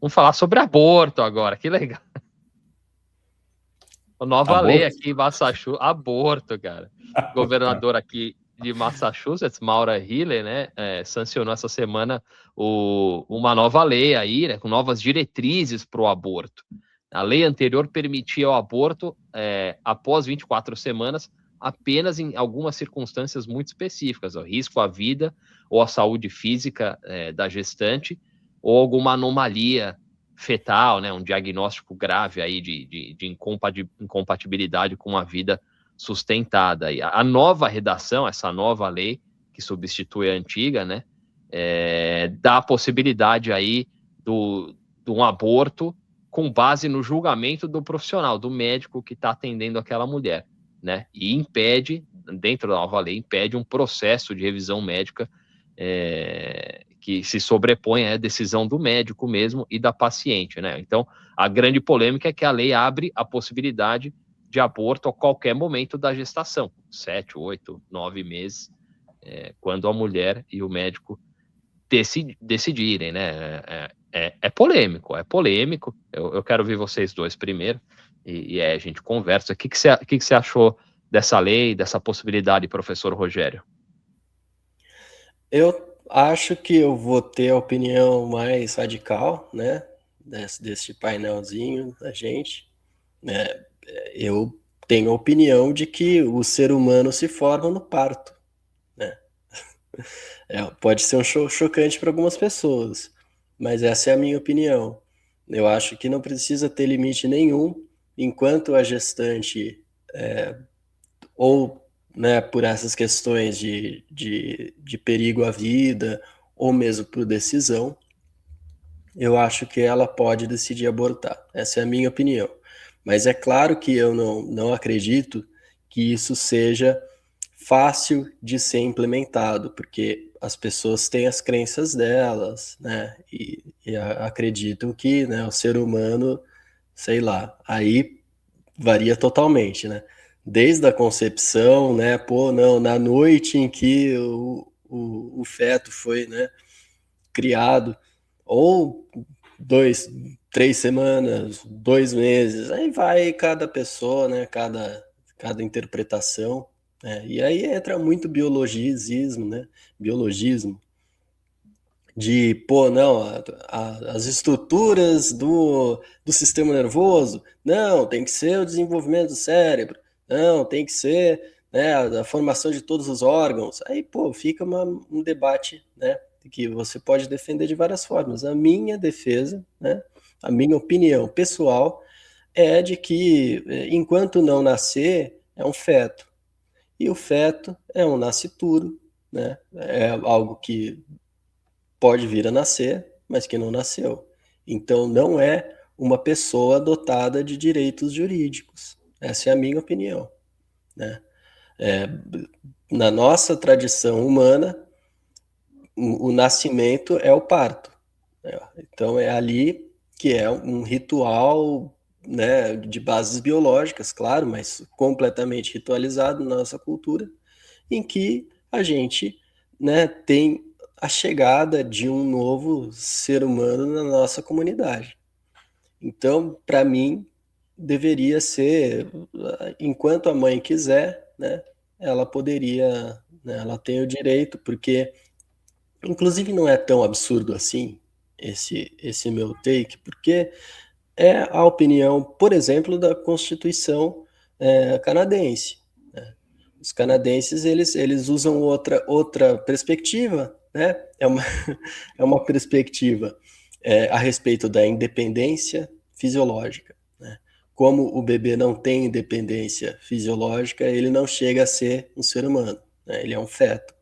Vamos falar sobre aborto agora, que legal. A nova lei Aborto? aqui em Massachusetts, aborto, cara. Governador aqui de Massachusetts, Maura Healey, né, sancionou essa semana uma nova lei aí, né, com novas diretrizes para o aborto. A lei anterior permitia o aborto após 24 semanas, apenas em algumas circunstâncias muito específicas, ó, risco à vida ou à saúde física da gestante, ou alguma anomalia fetal, né, um diagnóstico grave aí de incompatibilidade com uma vida sustentada. E a nova redação, essa nova lei que substitui a antiga, né, dá a possibilidade aí de um aborto com base no julgamento do profissional, do médico que está atendendo aquela mulher, né, e impede, dentro da nova lei, impede um processo de revisão médica que se sobrepõe à decisão do médico mesmo e da paciente, né? Então, a grande polêmica é que a lei abre a possibilidade de aborto a qualquer momento da gestação, 7, 8, 9 meses, quando a mulher e o médico decidirem, né? É polêmico, é polêmico. Eu quero ver vocês dois primeiro e aí a gente conversa. O que você achou dessa lei, dessa possibilidade, professor Rogério? Eu acho que eu vou ter a opinião mais radical, né, desse painelzinho da gente, né? Eu tenho a opinião de que o ser humano se forma no parto, né? Pode ser chocante para algumas pessoas, mas essa é a minha opinião. Eu acho que não precisa ter limite nenhum enquanto a gestante ou, né, por essas questões de perigo à vida, ou mesmo por decisão, eu acho que ela pode decidir abortar. Essa é a minha opinião. Mas é claro que eu não acredito que isso seja fácil de ser implementado, porque as pessoas têm as crenças delas, né? E acreditam que, né, o ser humano, sei lá, aí varia totalmente, né? Desde a concepção, né? Pô, não, na noite em que o feto foi, né, criado, ou 2, 3 semanas, 2 meses, aí vai cada pessoa, né? Cada interpretação, né? E aí entra muito biologismo, né? Biologismo de, pô, não, as estruturas do sistema nervoso, não, tem que ser o desenvolvimento do cérebro, não, tem que ser, né, a formação de todos os órgãos. Aí, pô, fica um debate, né, que você pode defender de várias formas. A minha defesa, né, a minha opinião pessoal é de que, enquanto não nascer, é um feto. E o feto é um nascituro, né, é algo que pode vir a nascer, mas que não nasceu. Então, não é uma pessoa dotada de direitos jurídicos. Essa é a minha opinião, né? É, na nossa tradição humana, o nascimento é o parto, né? Então, é ali que é um ritual, né, de bases biológicas, claro, mas completamente ritualizado na nossa cultura, em que a gente, né, tem a chegada de um novo ser humano na nossa comunidade. Então, para mim, deveria ser, enquanto a mãe quiser, né, ela poderia, né, ela tem o direito, porque, inclusive, não é tão absurdo assim esse meu take, porque é a opinião, por exemplo, da Constituição canadense. Os canadenses, eles usam outra perspectiva, né? É uma perspectiva a respeito da independência fisiológica, né? Como o bebê não tem independência fisiológica, ele não chega a ser um ser humano, né? Ele é um feto.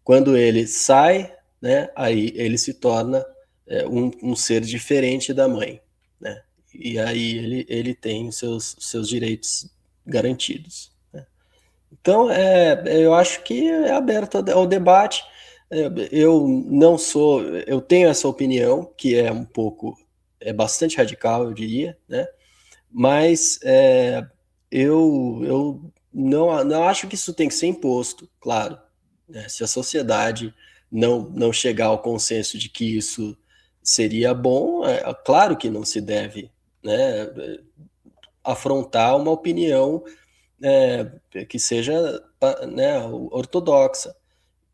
Quando ele sai, né, aí ele se torna um ser diferente da mãe, né? E aí ele tem seus direitos garantidos. Então, eu acho que é aberto ao debate. Eu não sou, eu tenho essa opinião que é bastante radical, eu diria, né? Mas eu não acho que isso tem que ser imposto, claro, né? Se a sociedade não chegar ao consenso de que isso seria bom, claro que não se deve, né, afrontar uma opinião que seja, né, ortodoxa.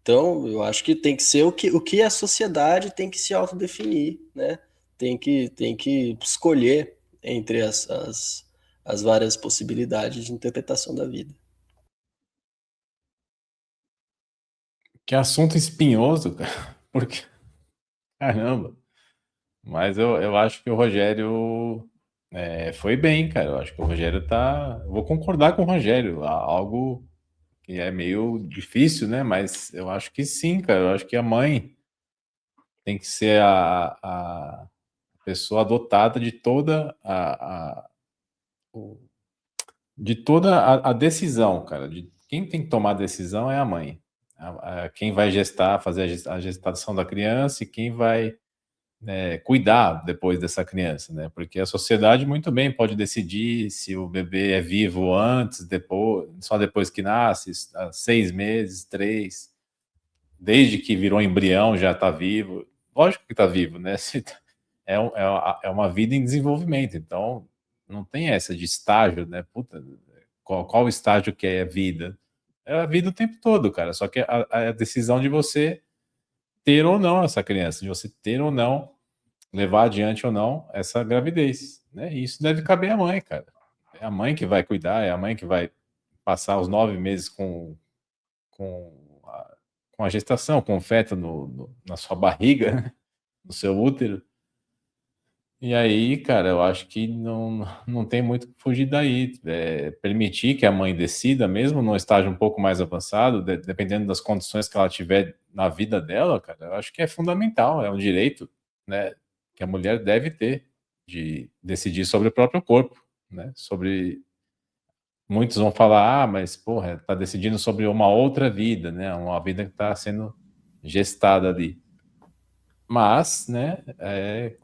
Então, eu acho que tem que ser o que a sociedade tem que se autodefinir, né? Tem que escolher entre as várias possibilidades de interpretação da vida. Que assunto espinhoso, cara. Porque, caramba. Mas eu acho que o Rogério foi bem, cara. Eu acho que o Rogério tá. Eu vou concordar com o Rogério. Algo que é meio difícil, né? Mas eu acho que sim, cara. Eu acho que a mãe tem que ser a pessoa adotada de toda de toda a decisão, cara. De quem tem que tomar a decisão é a mãe. Quem vai gestar, fazer a gestação da criança e quem vai cuidar depois dessa criança, né? Porque a sociedade muito bem pode decidir se o bebê é vivo antes, depois, só depois que nasce, 6 meses, 3, desde que virou embrião já está vivo. Lógico que está vivo, né? É uma vida em desenvolvimento, então não tem essa de estágio, né? Puta, qual estágio que é a vida? É a vida o tempo todo, cara. Só que a decisão de você ter ou não essa criança, de você ter ou não, levar adiante ou não essa gravidez, né? E isso deve caber à mãe, cara. É a mãe que vai cuidar, é a mãe que vai passar os 9 meses com, a, com a gestação, com o feto na sua barriga, né? No seu útero. E aí, cara, eu acho que não tem muito que fugir daí. Permitir que a mãe decida, mesmo num estágio um pouco mais avançado, dependendo das condições que ela tiver na vida dela, cara, eu acho que é fundamental, é um direito, né, que a mulher deve ter de decidir sobre o próprio corpo, né? Muitos vão falar, mas, porra, tá decidindo sobre uma outra vida, né? Uma vida que está sendo gestada ali. Mas, né,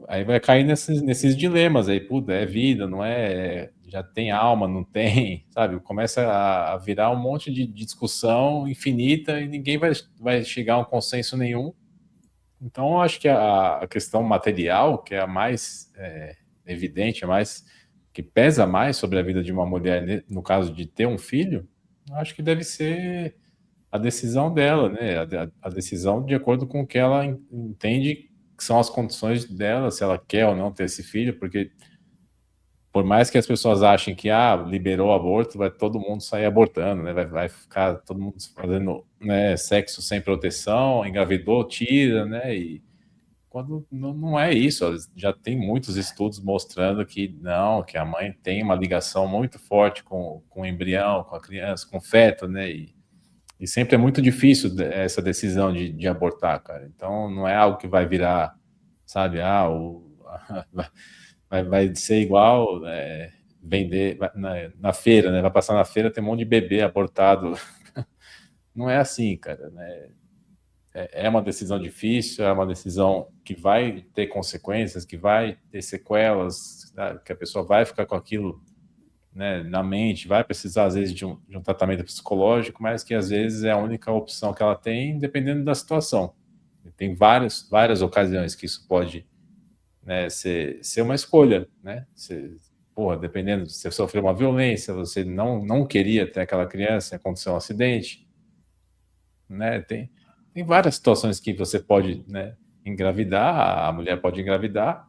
aí vai cair nesses dilemas aí, puta, é vida, não é, já tem alma, não tem, sabe? Começa a virar um monte de discussão infinita e ninguém vai chegar a um consenso nenhum. Então, eu acho que a questão material, que é a mais evidente, que pesa mais sobre a vida de uma mulher, né, no caso de ter um filho, eu acho que deve ser a decisão dela, né? A decisão de acordo com o que ela entende que são as condições dela, se ela quer ou não ter esse filho, porque por mais que as pessoas achem que liberou o aborto, vai todo mundo sair abortando, né? Vai ficar todo mundo fazendo, né, sexo sem proteção, engravidou, tira, né? E quando não é isso, já tem muitos estudos mostrando que não, que a mãe tem uma ligação muito forte com o embrião, com a criança, com o feto, né? E sempre é muito difícil essa decisão de abortar, cara. Então, não é algo que vai virar, sabe, vai ser igual vender na feira, né? Vai passar na feira, tem um monte de bebê abortado. Não é assim, cara, né? É uma decisão difícil, é uma decisão que vai ter consequências, que vai ter sequelas, sabe? Que a pessoa vai ficar com aquilo, né, na mente, vai precisar às vezes de um tratamento psicológico, mas que às vezes é a única opção que ela tem, dependendo da situação. Tem várias ocasiões que isso pode, né, ser uma escolha, né? Dependendo, se você sofreu uma violência, você não queria ter aquela criança, aconteceu um acidente, né? Tem várias situações que você pode, né, engravidar, a mulher pode engravidar,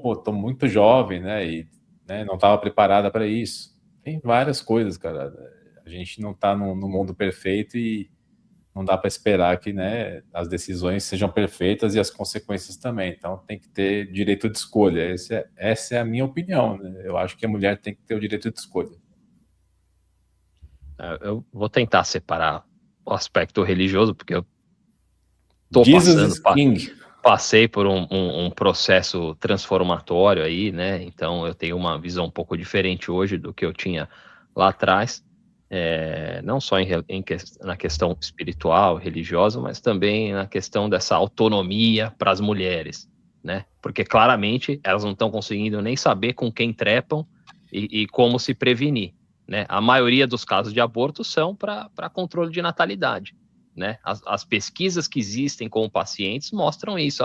pô, tô muito jovem, né, e né, não estava preparada para isso. Tem várias coisas, cara. A gente não está no mundo perfeito e não dá para esperar que, né, as decisões sejam perfeitas e as consequências também. Então tem que ter direito de escolha. Essa é a minha opinião, né? Eu acho que a mulher tem que ter o direito de escolha. Eu vou tentar separar o aspecto religioso, porque eu tô passei por um processo transformatório aí, né? Então eu tenho uma visão um pouco diferente hoje do que eu tinha lá atrás, não só na questão espiritual, religiosa, mas também na questão dessa autonomia para as mulheres, né? Porque claramente elas não estão conseguindo nem saber com quem trepam e como se prevenir, né? A maioria dos casos de aborto são para controle de natalidade. né? As pesquisas que existem com pacientes mostram isso.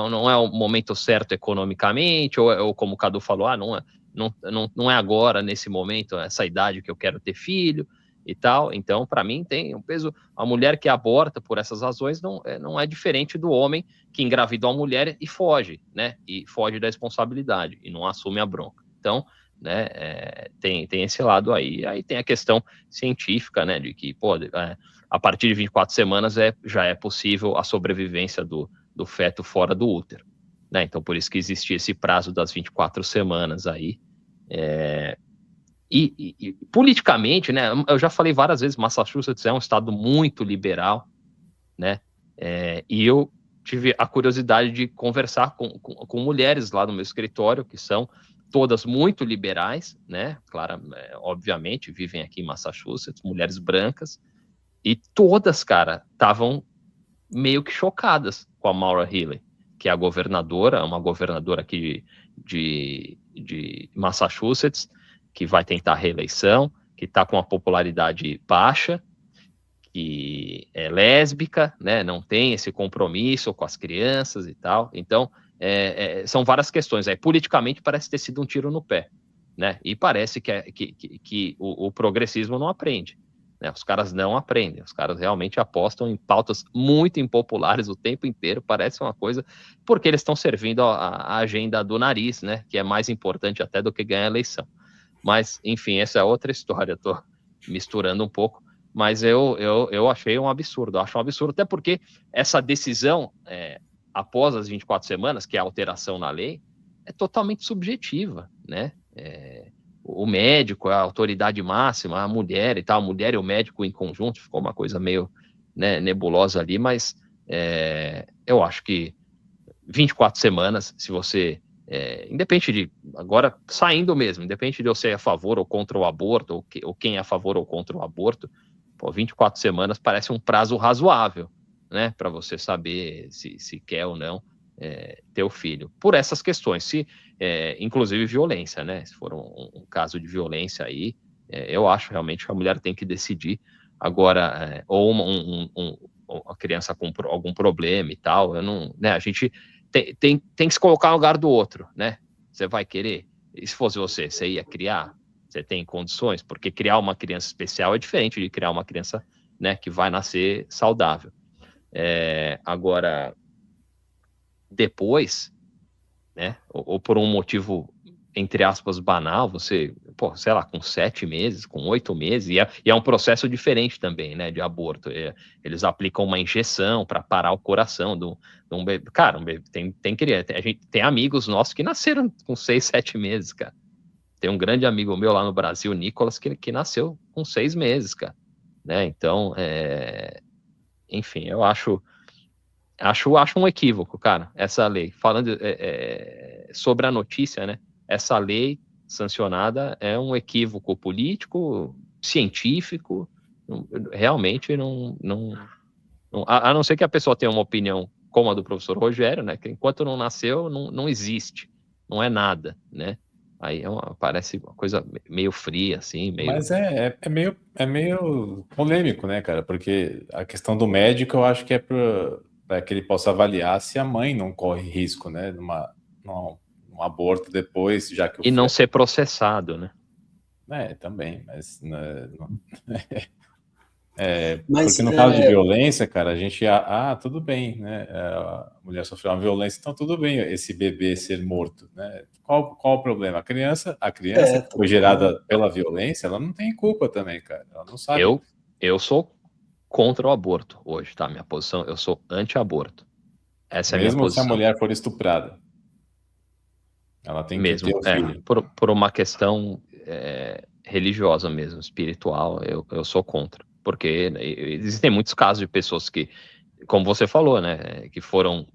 Não é o momento certo economicamente, ou como o Cadu falou, não é agora, nesse momento, essa idade que eu quero ter filho e tal. Então, para mim, tem um peso. A mulher que aborta por essas razões não é diferente do homem que engravidou a mulher e foge, né? E foge da responsabilidade e não assume a bronca. Então, né, tem esse lado aí. Aí tem a questão científica, né, de que, a partir de 24 semanas já é possível a sobrevivência do feto fora do útero, né? Então, por isso que existia esse prazo das 24 semanas aí. E politicamente, né, eu já falei várias vezes, Massachusetts é um estado muito liberal, né? E eu tive a curiosidade de conversar com mulheres lá no meu escritório, que são todas muito liberais, né? Claro, obviamente, vivem aqui em Massachusetts, mulheres brancas, e todas, cara, estavam meio que chocadas com a Maura Healey, que é a governadora, uma governadora aqui de Massachusetts, que vai tentar a reeleição, que está com uma popularidade baixa, que é lésbica, né, não tem esse compromisso com as crianças e tal. Então, são várias questões. Politicamente, parece ter sido um tiro no pé, né? E parece que o progressismo não aprende, né? Os caras não aprendem. Os caras realmente apostam em pautas muito impopulares o tempo inteiro. Parece uma coisa... Porque eles estão servindo a agenda do nariz, né? Que é mais importante até do que ganhar a eleição. Mas, enfim, essa é outra história. Estou misturando um pouco. Mas eu achei um absurdo. Acho um absurdo, até porque essa decisão, após as 24 semanas, que é a alteração na lei, é totalmente subjetiva, né? O médico, a autoridade máxima, a mulher e tal, a mulher e o médico em conjunto, ficou uma coisa meio, né, nebulosa ali, mas eu acho que 24 semanas, se você... independente de, agora saindo mesmo, independente de eu ser a favor ou contra o aborto, ou quem é a favor ou contra o aborto, 24 semanas parece um prazo razoável, né, para você saber se quer ou não ter o filho. Por essas questões, inclusive violência, né, se for um caso de violência aí, eu acho realmente que a mulher tem que decidir. Agora, ou uma criança com algum problema e tal, né, a gente tem que se colocar no lugar do outro, né? Você vai querer? E se fosse você ia criar? Você tem condições? Porque criar uma criança especial é diferente de criar uma criança, né, que vai nascer saudável. Agora, depois, né, ou por um motivo, entre aspas, banal, você, sei lá, com 7 meses, com 8 meses, e é um processo diferente também, né, de aborto. Eles aplicam uma injeção para parar o coração de um bebê. Cara, um bebê, tem criança, a gente tem amigos nossos que nasceram com 6, 7 meses, cara. Tem um grande amigo meu lá no Brasil, Nicolas, que nasceu com 6 meses, cara. Né? Então, enfim, eu acho um equívoco, cara, essa lei. Falando sobre a notícia, né? Essa lei sancionada é um equívoco político, científico, realmente a não ser que a pessoa tenha uma opinião como a do professor Rogério, né? Que enquanto não nasceu, não existe, não é nada, né? Aí parece uma coisa meio fria, assim, meio... Mas é meio polêmico, né, cara? Porque a questão do médico, eu acho que é para que ele possa avaliar se a mãe não corre risco, né? Num aborto depois, já que o E não ser processado, né? Também, mas... Mas, porque no caso de violência, cara, a gente... tudo bem, né? A mulher sofreu uma violência, então tudo bem esse bebê ser morto, né? Qual o problema? A criança que foi gerada pela violência, ela não tem culpa também, cara. Ela não sabe. Eu sou contra o aborto hoje, tá? Minha posição, eu sou anti-aborto. Essa é a minha posição. Mesmo se a mulher for estuprada. Ela tem que ter o filho. Por uma questão religiosa mesmo, espiritual, eu sou contra. Porque existem muitos casos de pessoas que, como você falou, né, que foram...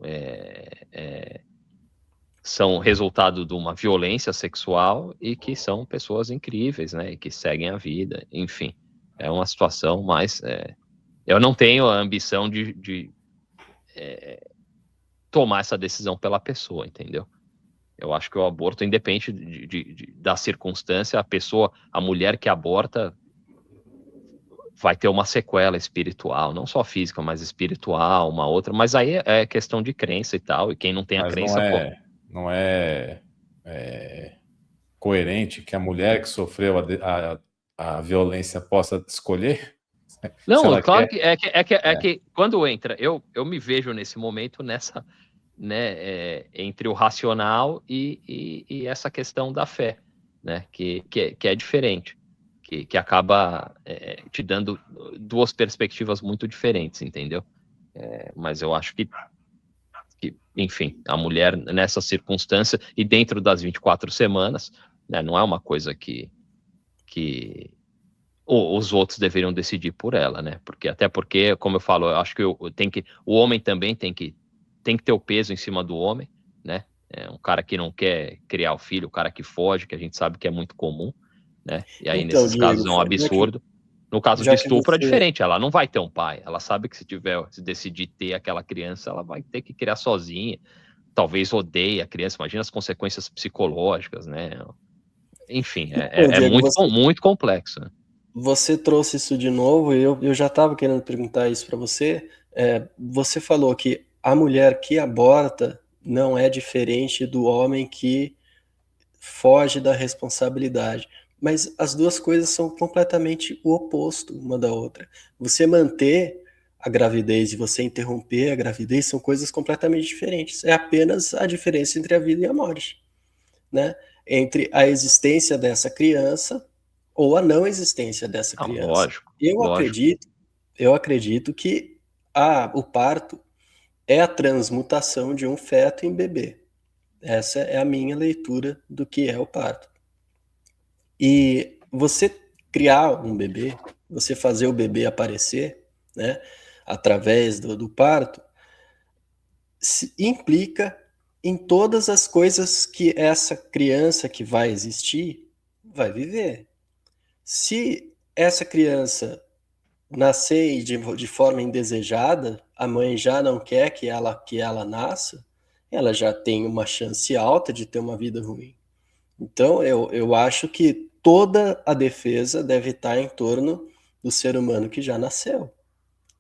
são resultado de uma violência sexual e que são pessoas incríveis, né, e que seguem a vida, enfim. É uma situação mais... eu não tenho a ambição de tomar essa decisão pela pessoa, entendeu? Eu acho que o aborto, independente da circunstância, a mulher que aborta vai ter uma sequela espiritual, não só física, mas espiritual, uma outra, mas aí é questão de crença e tal, e quem não tem a Mas crença, pô, não é, coerente que a mulher que sofreu a violência possa escolher se não, ela claro quer. que que quando entra, eu me vejo nesse momento nessa, né, entre o racional e essa questão da fé, né, que é diferente, que acaba te dando duas perspectivas muito diferentes, entendeu? Mas eu acho que, enfim, a mulher nessa circunstância e dentro das 24 semanas, né, não é uma coisa que os outros deveriam decidir por ela, né? Até porque, como eu falo, eu acho que o homem também tem que ter o peso em cima do homem, né? Um cara que não quer criar o filho, o cara que foge, que a gente sabe que é muito comum, né? E aí, Então, nesses casos, Diego, é um absurdo. No caso de já que estupro, é você, diferente. Ela não vai ter um pai. Ela sabe que se decidir ter aquela criança, ela vai ter que criar sozinha. Talvez odeie a criança. Imagina as consequências psicológicas, né? Enfim, então, é Diego, muito, muito complexo, né? você trouxe isso de novo, e eu já estava querendo perguntar isso para você. Você falou que a mulher que aborta não é diferente do homem que foge da responsabilidade. Mas as duas coisas são completamente o oposto uma da outra. Você manter a gravidez e você interromper a gravidez são coisas completamente diferentes. É apenas a diferença entre a vida e a morte, né? Entre a existência dessa criança ou a não existência dessa Não, criança. lógico, Eu lógico. acredito, eu acredito que o parto é a transmutação de um feto em bebê. Essa é a minha leitura do que é o parto. E você criar um bebê, você fazer o bebê aparecer, né, através do parto, implica em todas as coisas que essa criança que vai existir vai viver. Se essa criança nascer de forma indesejada, a mãe já não quer que ela nasça, ela já tem uma chance alta de ter uma vida ruim. Então, eu acho que toda a defesa deve estar em torno do ser humano que já nasceu,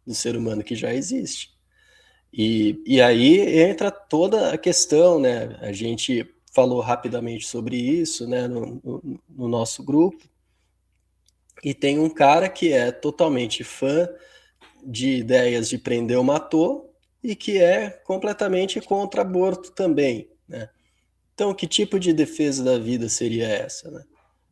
do ser humano que já existe. E aí entra toda a questão, né? A gente falou rapidamente sobre isso, né, no nosso grupo, e tem um cara que é totalmente fã de ideias de prender ou matou e que é completamente contra aborto também, né? Então, que tipo de defesa da vida seria essa, né?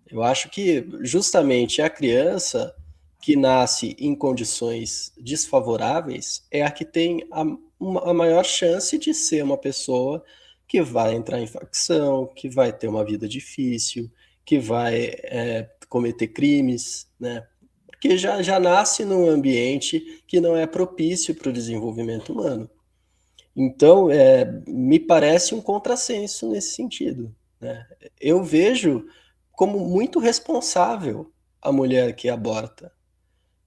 Eu acho que justamente a criança que nasce em condições desfavoráveis é a que tem a maior chance de ser uma pessoa que vai entrar em facção, que vai ter uma vida difícil, que vai cometer crimes, né? Porque já nasce num ambiente que não é propício para o desenvolvimento humano. Então, me parece um contrassenso nesse sentido, né? Eu vejo como muito responsável a mulher que aborta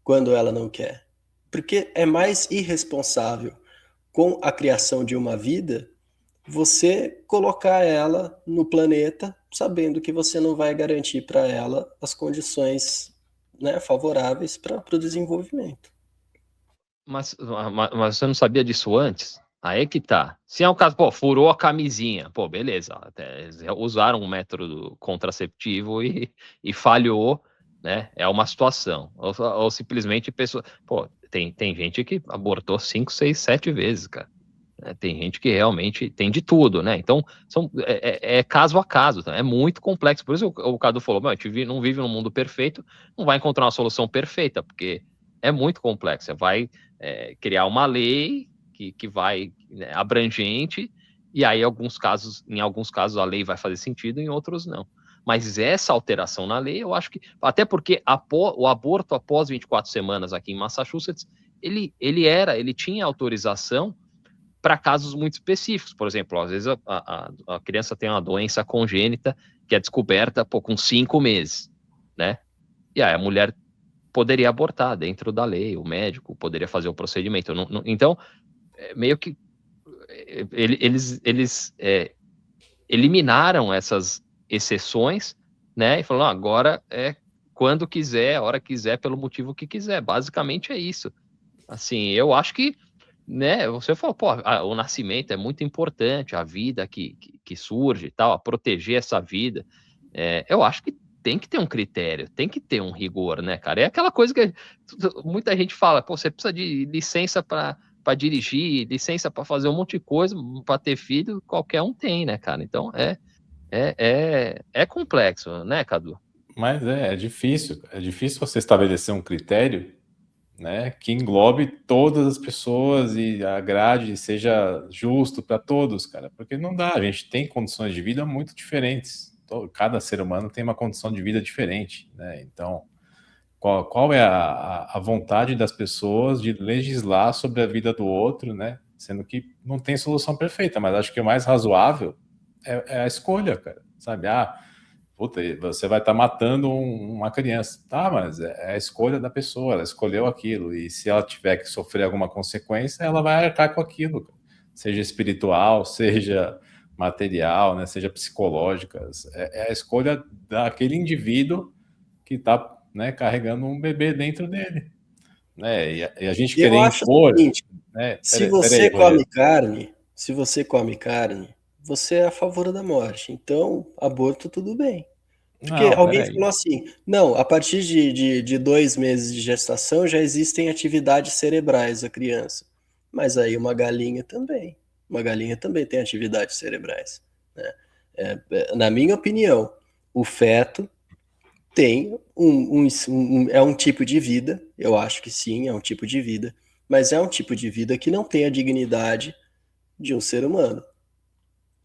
quando ela não quer, porque é mais irresponsável com a criação de uma vida você colocar ela no planeta sabendo que você não vai garantir para ela as condições, né, favoráveis para o desenvolvimento. Mas você não sabia disso antes? Aí que tá. Se é um caso, pô, furou a camisinha, pô, beleza. Até usaram um método contraceptivo e falhou, né? É uma situação. Ou simplesmente pessoa. Pô, tem gente que abortou 5, 6, 7 vezes, cara. Tem gente que realmente tem de tudo, né? Então, é caso a caso, tá? É muito complexo. Por isso o Cadu falou: a gente não vive num mundo perfeito, não vai encontrar uma solução perfeita, porque é muito complexo. Você vai criar uma lei que vai, né, abrangente, e aí em alguns casos a lei vai fazer sentido, em outros não. Mas essa alteração na lei, eu acho que, até porque o aborto após 24 semanas aqui em Massachusetts, ele tinha autorização para casos muito específicos. Por exemplo, às vezes a criança tem uma doença congênita que é descoberta com 5 meses, né? E aí a mulher poderia abortar dentro da lei, o médico poderia fazer o procedimento. Então, meio que eles eliminaram essas exceções, né? E falaram, agora é quando quiser, a hora que quiser, pelo motivo que quiser. Basicamente é isso. Assim, eu acho que, né, você falou, pô, o nascimento é muito importante, a vida que surge e tal, a proteger essa vida. Eu acho que tem que ter um critério, tem que ter um rigor, né, cara? É aquela coisa que muita gente fala, pô, você precisa de licença para dirigir, licença para fazer um monte de coisa, para ter filho, qualquer um tem, né, cara? Então é complexo, né, Cadu? Mas é difícil. É difícil você estabelecer um critério, né, que englobe todas as pessoas e agrade, seja justo para todos, cara. Porque não dá, a gente tem condições de vida muito diferentes. Cada ser humano tem uma condição de vida diferente, né? Então, qual é a vontade das pessoas de legislar sobre a vida do outro, né? Sendo que não tem solução perfeita, mas acho que o mais razoável é a escolha, cara. Sabe? Puta, você vai estar matando uma criança. Tá, mas é a escolha da pessoa, ela escolheu aquilo. E se ela tiver que sofrer alguma consequência, ela vai arcar com aquilo, cara. Seja espiritual, seja material, né, seja psicológica. É a escolha daquele indivíduo que está, né, carregando um bebê dentro dele. Né? E a gente Eu querer acho impor. o seguinte, Né? se Peraí, você Rogério. come carne, se você come carne, você é a favor da morte. Então, aborto tudo bem. Porque Não, alguém peraí. falou assim, não, a partir de 2 meses de gestação já existem atividades cerebrais da criança. Mas aí uma galinha também. Uma galinha também tem atividades cerebrais, né? Na minha opinião, o feto tem é um tipo de vida, eu acho que sim, é um tipo de vida, mas é um tipo de vida que não tem a dignidade de um ser humano.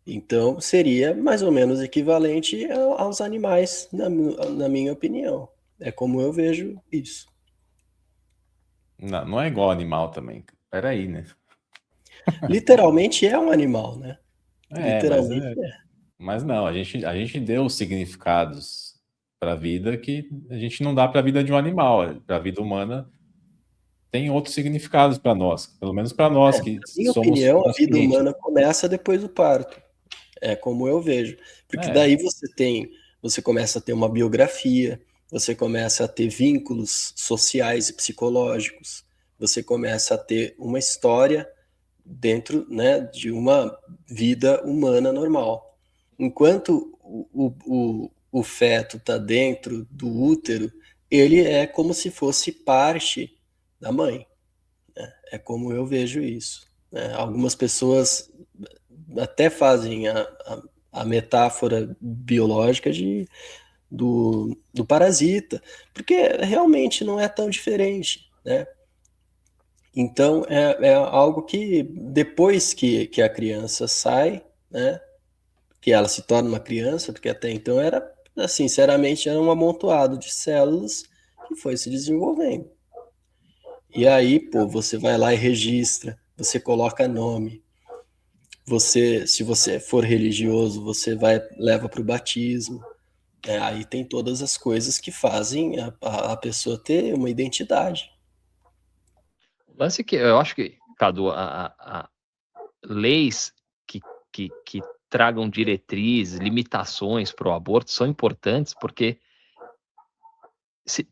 Então, seria mais ou menos equivalente aos animais, na minha opinião. É como eu vejo isso. Não, não é igual animal também. Peraí, né? Literalmente é um animal, né? Mas Literalmente é. mas não, a gente deu significados para a vida que a gente não dá para a vida de um animal. Para a vida humana tem outros significados para nós, pelo menos para nós que Na minha somos opinião, é a o vida seguinte. humana começa depois do parto. É como eu vejo. Porque É, daí você começa a ter uma biografia, você começa a ter vínculos sociais e psicológicos, você começa a ter uma história dentro, né, de uma vida humana normal. Enquanto o feto está dentro do útero, ele é como se fosse parte da mãe. É como eu vejo isso, né? Algumas pessoas até fazem a metáfora biológica do parasita, porque realmente não é tão diferente, né? Então, é algo que depois que a criança sai, né, que ela se torna uma criança, porque até então era, assim, sinceramente, era um amontoado de células que foi se desenvolvendo. E aí, pô, você vai lá e registra, você coloca nome, se você for religioso, você leva para o batismo. Aí tem todas as coisas que fazem a pessoa ter uma identidade. O lance que eu acho que, Cadu, leis que tragam diretrizes, limitações para o aborto são importantes, porque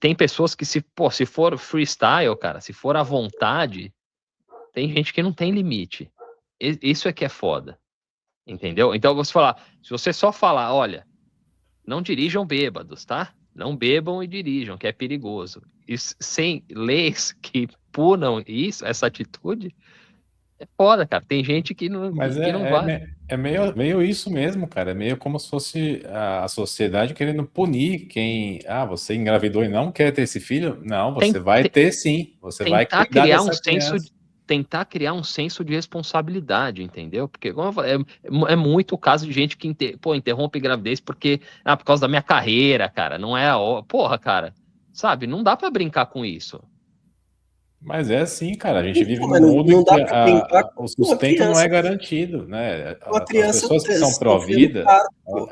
tem pessoas que, se for freestyle, cara, se for à vontade, tem gente que não tem limite. Isso é que é foda. Entendeu? Então, se você só falar, olha, não dirijam bêbados, tá? Não bebam e dirijam, que é perigoso. E sem leis que punam essa atitude, é foda, cara. Tem gente que não, mas que não vai. é meio isso mesmo, cara. É meio como se fosse a sociedade querendo punir quem. Você engravidou e não quer ter esse filho? Não, você vai ter sim. Você vai Tentar cuidar criar um dessa senso criança. tentar criar um senso de responsabilidade, entendeu? Porque como eu falei, é muito o caso de gente que interrompe gravidez porque por causa da minha carreira, cara, não é porra, cara, sabe? Não dá pra brincar com isso. Mas é assim, cara. A gente vive Então, num mas não, mundo em não que dá para brincar o com uma sustento não é criança, garantido, né? As criança pessoas que são sofrendo pró-vida, parto, pô.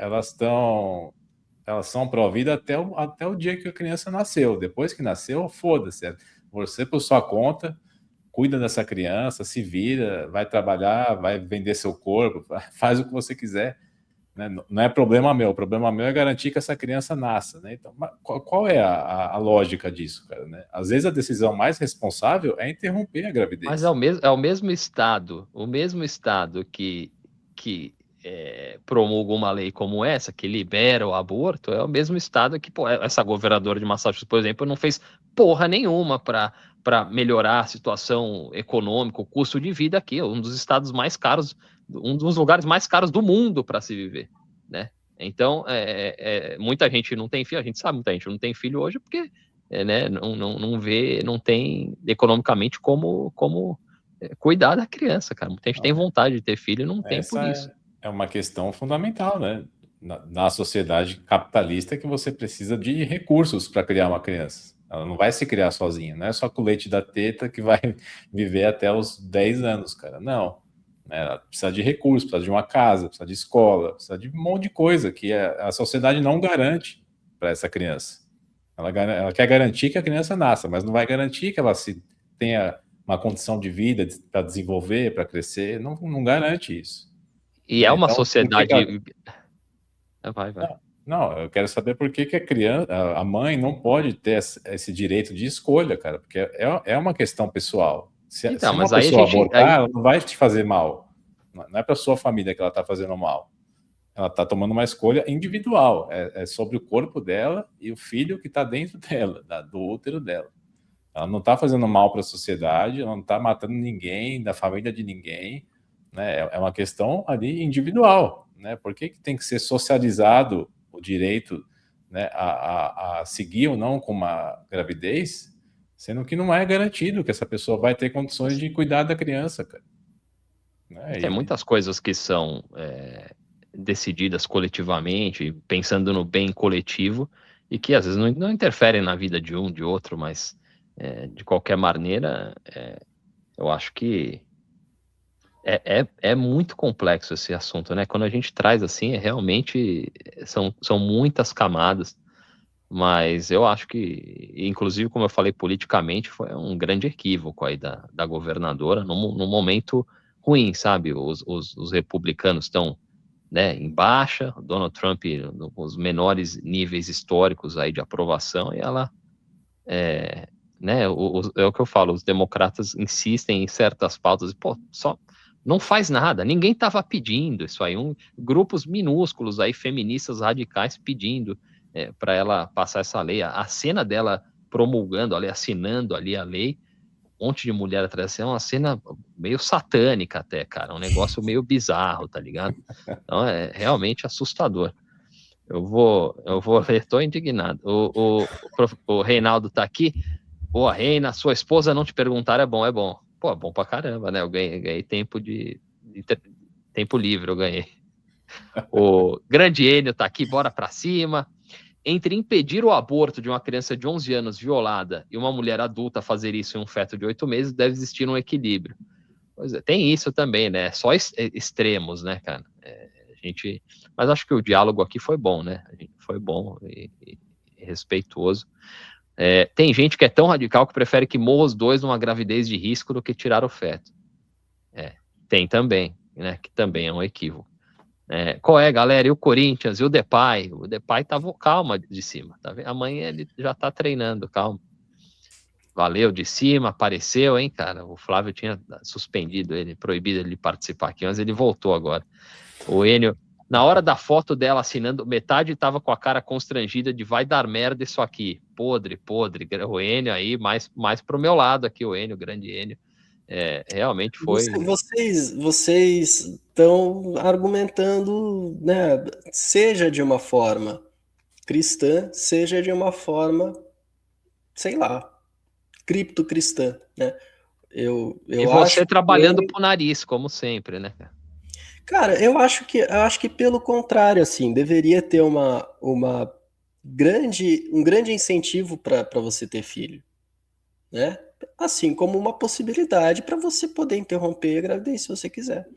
elas são pró-vida até o dia que a criança nasceu. Depois que nasceu, foda-se. Você, por sua conta, cuida dessa criança, se vira, vai trabalhar, vai vender seu corpo, faz o que você quiser. né? Não é problema meu, o problema meu é garantir que essa criança nasça, né? Então, qual é a lógica disso, cara, né? Às vezes a decisão mais responsável é interromper a gravidez. Mas é o mesmo Estado que promulga uma lei como essa, que libera o aborto, é o mesmo Estado que, pô, essa governadora de Massachusetts, por exemplo, não fez porra nenhuma para melhorar a situação econômica, o custo de vida aqui, um dos estados mais caros, um dos lugares mais caros do mundo para se viver, né? Então, muita gente não tem filho, a gente sabe, muita gente não tem filho hoje porque né, não vê, não tem economicamente como cuidar da criança, cara. Muita gente tem vontade de ter filho e não tem por isso. É uma questão fundamental, né? Na sociedade capitalista que você precisa de recursos para criar uma criança. Ela não vai se criar sozinha, não é só com o leite da teta que vai viver até os 10 anos, cara. Não. Ela precisa de recursos, precisa de uma casa, precisa de escola, precisa de um monte de coisa que a sociedade não garante para essa criança. Ela quer garantir que a criança nasça, mas não vai garantir que ela tenha uma condição de vida para desenvolver, para crescer. Não garante isso. E é uma sociedade... Vai. Não, eu quero saber por que a criança, a mãe não pode ter esse direito de escolha, cara, porque é uma questão pessoal. Se uma pessoa abortar, ela não vai te fazer mal. Não é para sua família que ela está fazendo mal. Ela está tomando uma escolha individual. É sobre o corpo dela e o filho que está dentro dela, do útero dela. Ela não está fazendo mal para a sociedade, ela não está matando ninguém, da família de ninguém. Né? É uma questão ali individual. Né? Por que tem que ser socializado o direito, né, a seguir ou não com uma gravidez, sendo que não é garantido que essa pessoa vai ter condições de cuidar da criança, cara. Né? Tem muitas coisas que são decididas coletivamente, pensando no bem coletivo, e que às vezes não interferem na vida de um, de outro, mas de qualquer maneira, eu acho que é muito complexo esse assunto, né? Quando a gente traz assim, realmente são muitas camadas, mas eu acho que, inclusive, como eu falei, politicamente, foi um grande equívoco aí da governadora, num momento ruim, sabe? Os republicanos estão, né, em baixa, o Donald Trump nos menores níveis históricos aí de aprovação, e ela, né, é o que eu falo, os democratas insistem em certas pautas, e, pô, só não faz nada, ninguém estava pedindo isso aí, grupos minúsculos aí, feministas radicais pedindo para ela passar essa lei, a cena dela promulgando, ali, assinando ali a lei, um monte de mulher atrás, é uma cena meio satânica até, cara, um negócio meio bizarro, tá ligado? Então é realmente assustador. Eu vou ler, tô indignado. O Reinaldo tá aqui. Boa, Reina, sua esposa não te perguntar é bom. Pô, é bom pra caramba, né? Eu ganhei tempo tempo livre, eu ganhei. O grande Enio tá aqui, bora pra cima. Entre impedir o aborto de uma criança de 11 anos violada e uma mulher adulta fazer isso em um feto de 8 meses, deve existir um equilíbrio. Pois é, tem isso também, né? Só extremos, né, cara? Mas acho que o diálogo aqui foi bom, né? Foi bom e respeitoso. Tem gente que é tão radical que prefere que morram os dois numa gravidez de risco do que tirar o feto. Tem também, né? Que também é um equívoco. Qual é, galera? E o Corinthians? E o Depay? O Depay tava calma de cima, tá vendo? Amanhã ele já tá treinando, calma. Valeu, de cima, apareceu, hein, cara? O Flávio tinha suspendido ele, proibido ele de participar aqui, mas ele voltou agora. O Enio, na hora da foto dela assinando, metade tava com a cara constrangida de vai dar merda isso aqui. Podre. O Enio aí, mais pro meu lado aqui, o Enio, o grande Enio. Realmente foi... Vocês estão argumentando, né, seja de uma forma cristã, seja de uma forma, sei lá, criptocristã, né? Eu e você trabalhando pro nariz, como sempre, né? Cara, eu acho que pelo contrário, assim, deveria ter um grande incentivo para você ter filho, né? Assim como uma possibilidade para você poder interromper a gravidez se você quiser.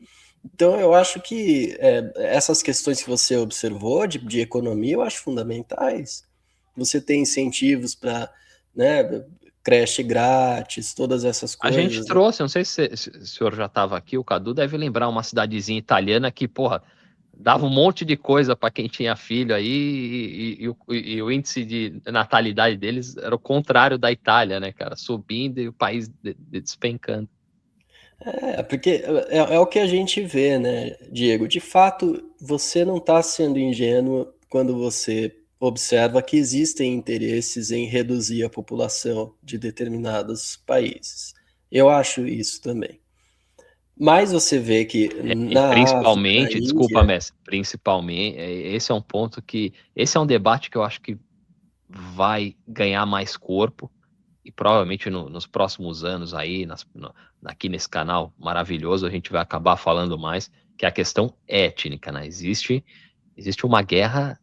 Então, eu acho que essas questões que você observou de economia, eu acho fundamentais. Você tem incentivos para, né, creche grátis, todas essas coisas. A gente trouxe, não sei se o senhor já estava aqui, o Cadu deve lembrar uma cidadezinha italiana que, porra, dava um monte de coisa para quem tinha filho aí, e o índice de natalidade deles era o contrário da Itália, né, cara? Subindo e o país despencando. Porque é o que a gente vê, né, Diego? De fato, você não está sendo ingênuo quando você observa que existem interesses em reduzir a população de determinados países. Eu acho isso também. Mas você vê que E na África, na principalmente, desculpa, Índia, Messi, principalmente, esse é um ponto que, esse é um debate que eu acho que vai ganhar mais corpo, e provavelmente nos próximos anos aí, aqui nesse canal maravilhoso, a gente vai acabar falando mais, que é a questão étnica, né? Existe uma guerra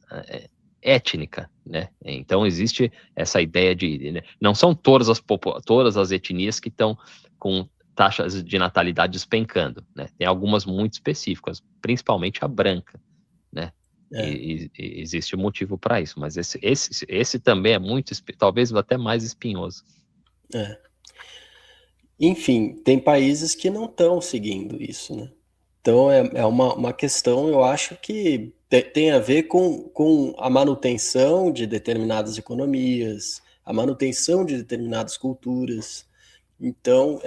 étnica, né? Então existe essa ideia de, não são todas as etnias que estão com taxas de natalidade despencando, né? Tem algumas muito específicas, principalmente a branca, né? E existe um motivo para isso, mas esse também é muito, talvez até mais espinhoso. Enfim, tem países que não estão seguindo isso, né? Então é uma questão, eu acho que tem a ver com a manutenção de determinadas economias, a manutenção de determinadas culturas. Então,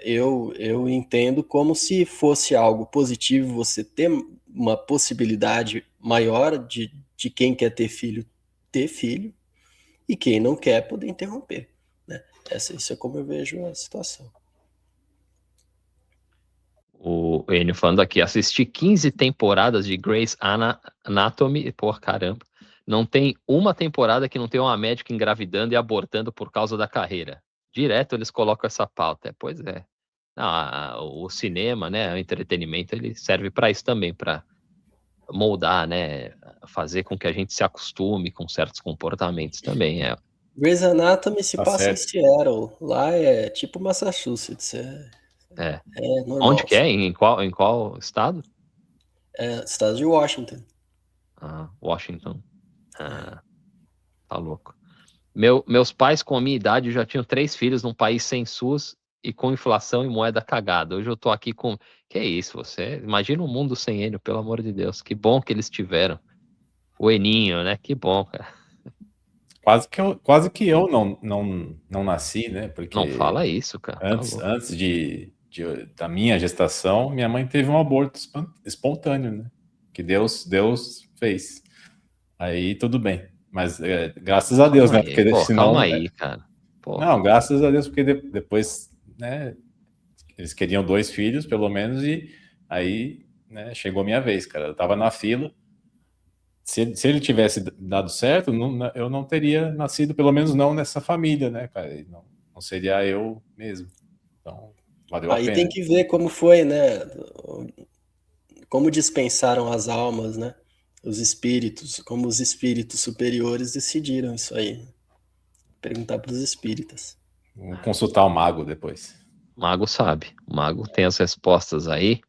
eu entendo como se fosse algo positivo você ter uma possibilidade maior de quem quer ter filho, e quem não quer poder interromper, né? Isso é como eu vejo a situação. O Enio falando aqui, assisti 15 temporadas de Grey's Anatomy, por caramba, não tem uma temporada que não tem uma médica engravidando e abortando por causa da carreira. Direto eles colocam essa pauta. Pois é. O cinema, né, o entretenimento, ele serve para isso também, para moldar, né, fazer com que a gente se acostume com certos comportamentos também. Grey's Anatomy se Tá passa em certo. Seattle. Lá é tipo Massachusetts. É Onde normal. que é? Em qual estado? Estado de Washington. Washington. Tá louco. Meus pais, com a minha idade, já tinham 3 filhos num país sem SUS e com inflação e moeda cagada. Hoje eu tô aqui com... Que é isso, você? Imagina um mundo sem Enio, pelo amor de Deus. Que bom que eles tiveram. O Eninho, né? Que bom, cara. Quase que eu não nasci, né? Porque Não fala isso, cara. Tá louco. antes da minha gestação, minha mãe teve um aborto espontâneo, né? Que Deus fez. Aí tudo bem. Mas graças a Deus, Calma né? aí, Porque pô, senão. calma aí, cara. Pô, Não, graças a Deus, porque depois, né? Eles queriam 2 filhos, pelo menos, e aí, né, chegou a minha vez, cara. Eu tava na fila. Se ele tivesse dado certo, eu não teria nascido, pelo menos não nessa família, né, cara? Não seria eu mesmo. Então, valeu a Aí pena. tem que ver como foi, né? Como dispensaram as almas, né? Os espíritos, como os espíritos superiores decidiram isso aí. Perguntar para os espíritas. Vou consultar o mago depois. o mago sabe. O mago tem as respostas aí.